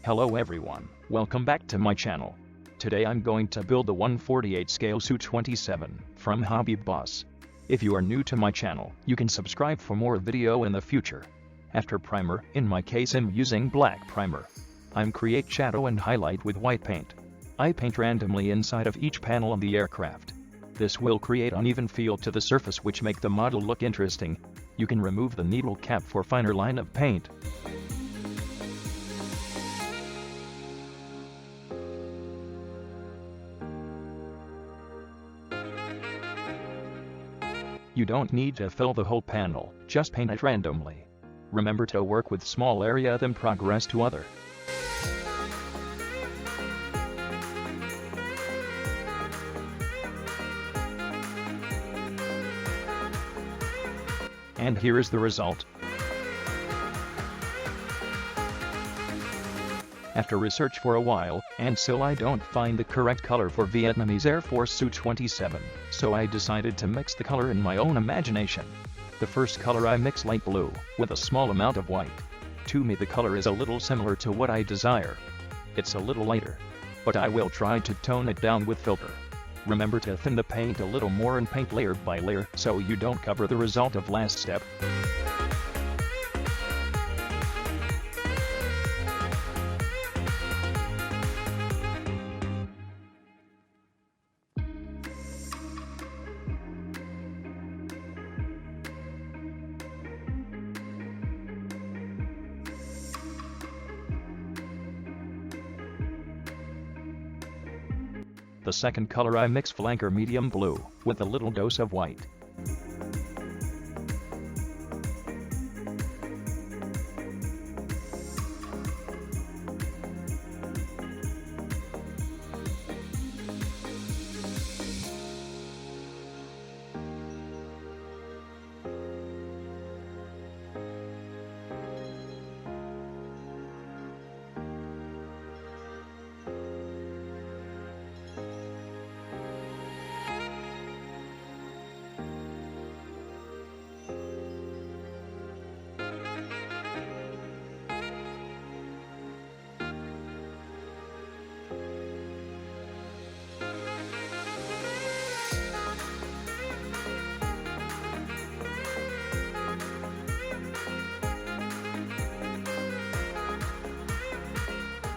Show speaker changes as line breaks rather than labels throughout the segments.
Hello everyone, welcome back to my channel. Today I'm going to build the 1/48 scale SU-27 from Hobby Boss. If you are new to my channel, you can subscribe for more video in the future. After primer, in my case I'm using black primer. I'm create shadow and highlight with white paint. I paint randomly inside of each panel on the aircraft. This will create uneven feel to the surface which make the model look interesting. You can remove the needle cap for finer line of paint. You don't need to fill the whole panel, just paint it randomly. Remember to work with small area then progress to other. And here is the result. After research for a while, and still I don't find the correct color for Vietnamese Air Force SU-27, so I decided to mix the color in my own imagination. The first color I mix light blue, with a small amount of white. To me the color is a little similar to what I desire. It's a little lighter, but I will try to tone it down with filter. Remember to thin the paint a little more and paint layer by layer so you don't cover the result of last step. The second color I mix flanker medium blue, with a little dose of white.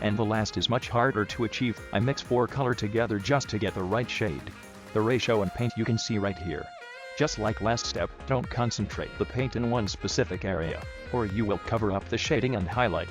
And the last is much harder to achieve. I mix 4 color together just to get the right shade. The ratio and paint you can see right here. Just like last step, don't concentrate the paint in one specific area, or you will cover up the shading and highlight.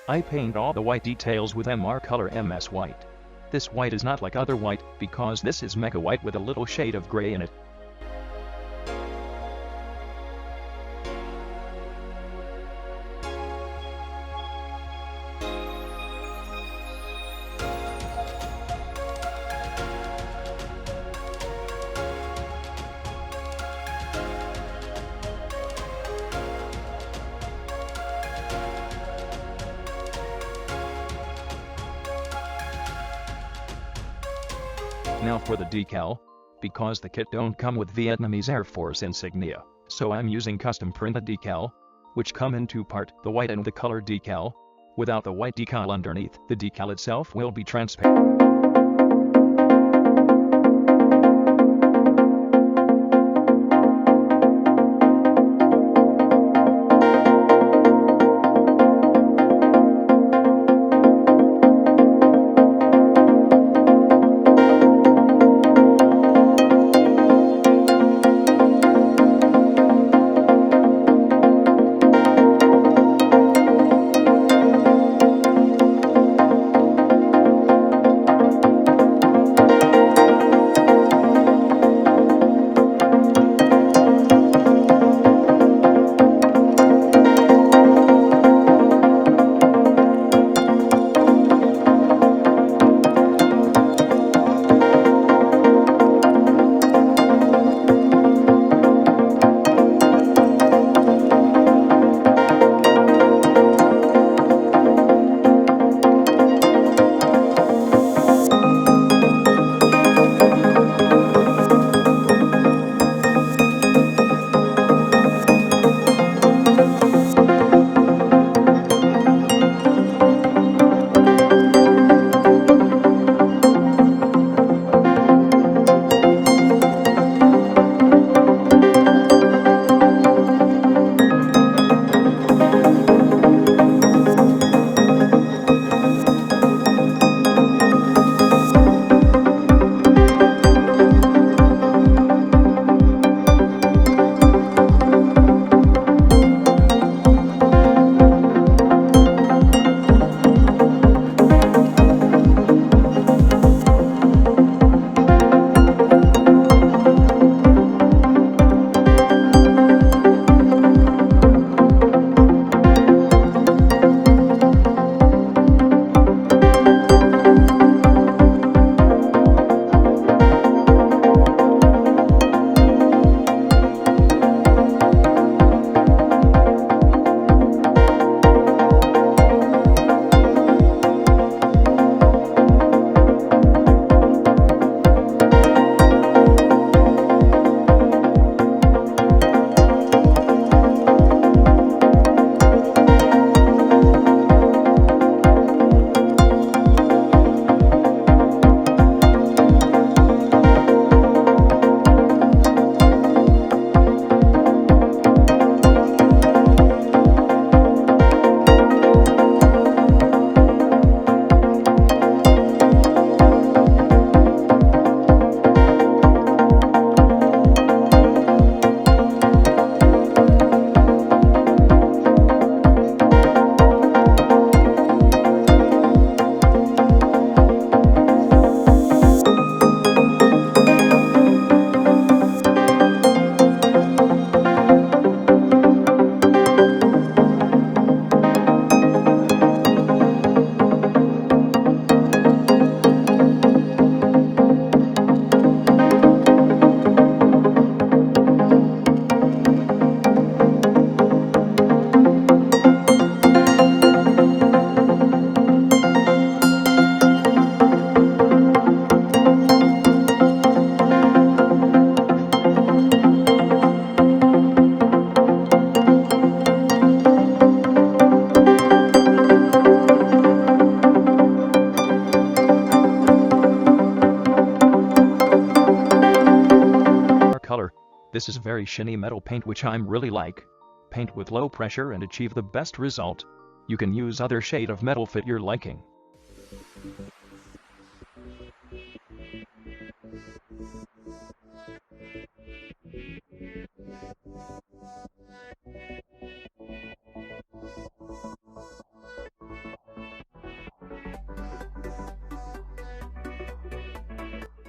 I paint all the white details with MR color MS white. This white is not like other white, because this is mega white with a little shade of gray in it. Now for the decal. Because the kit don't come with Vietnamese Air Force insignia, so I'm using custom printed decal, which come in two part, the white and the color decal. Without the white decal underneath, the decal itself will be transparent. Color. This is very shiny metal paint which I'm really like. Paint with low pressure and achieve the best result. You can use other shade of metal fit your liking.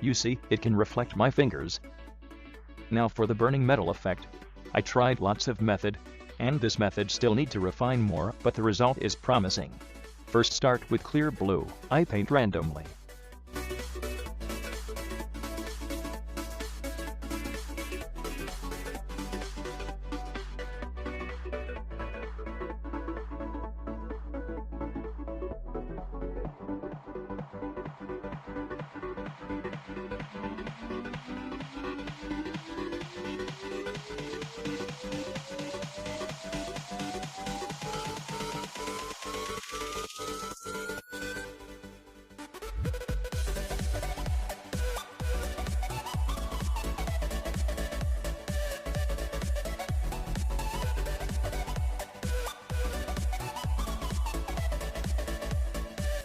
You see, it can reflect my fingers. Now for the burning metal effect. I tried lots of method, and this method still need to refine more, but the result is promising. First start with clear blue. I paint randomly.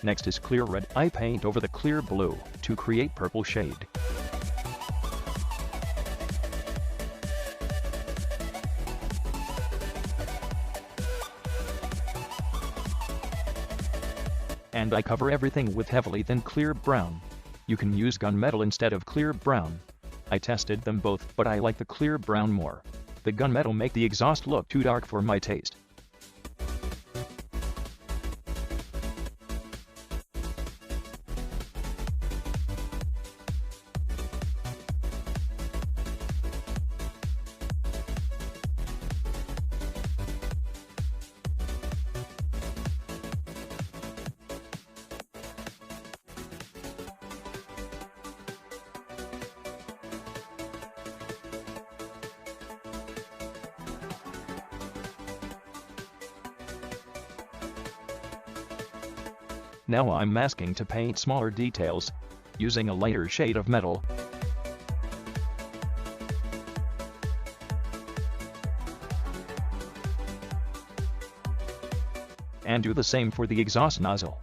Next is clear red. I paint over the clear blue to create purple shade. And I cover everything with heavily thin clear brown. You can use gunmetal instead of clear brown. I tested them both, but I like the clear brown more. The gunmetal make the exhaust look too dark for my taste. Now I'm masking to paint smaller details, using a lighter shade of metal. And do the same for the exhaust nozzle.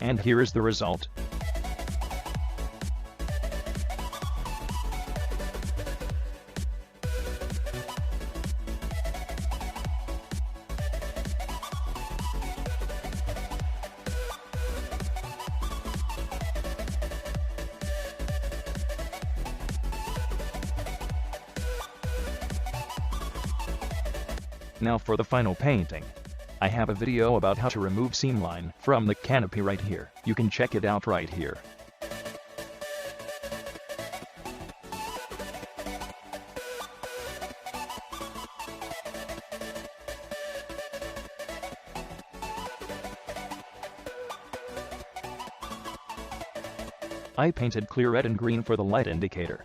And here is the result. Now for the final painting. I have a video about how to remove seam line from the canopy right here. You can check it out right here. I painted clear red and green for the light indicator.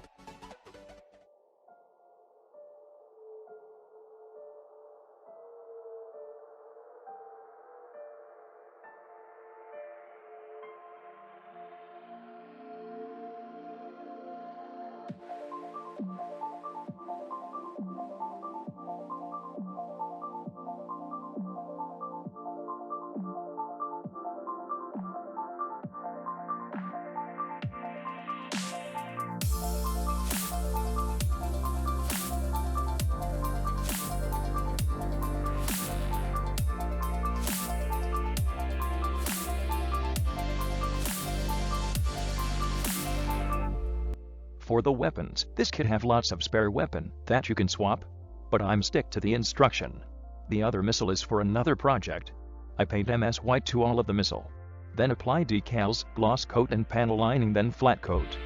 For the weapons, this kit have lots of spare weapon that you can swap, but I'm stick to the instruction. The other missile is for another project. I paint MS white to all of the missile. Then apply decals, gloss coat and panel lining, then flat coat.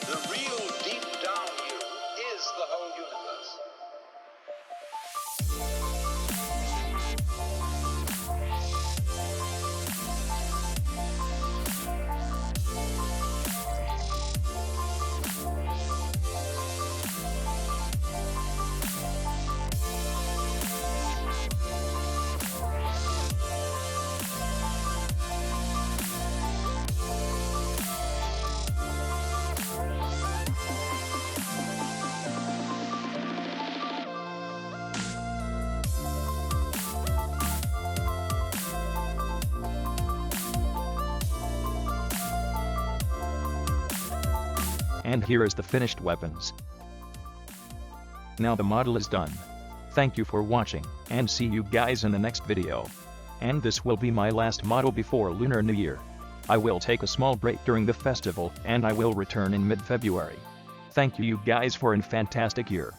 The real deep down you is the whole universe.
And here is the finished weapons. Now the model is done. Thank you for watching, and see you guys in the next video. And this will be my last model before Lunar New Year. I will take a small break during the festival, and I will return in mid-February. Thank you guys for a fantastic year.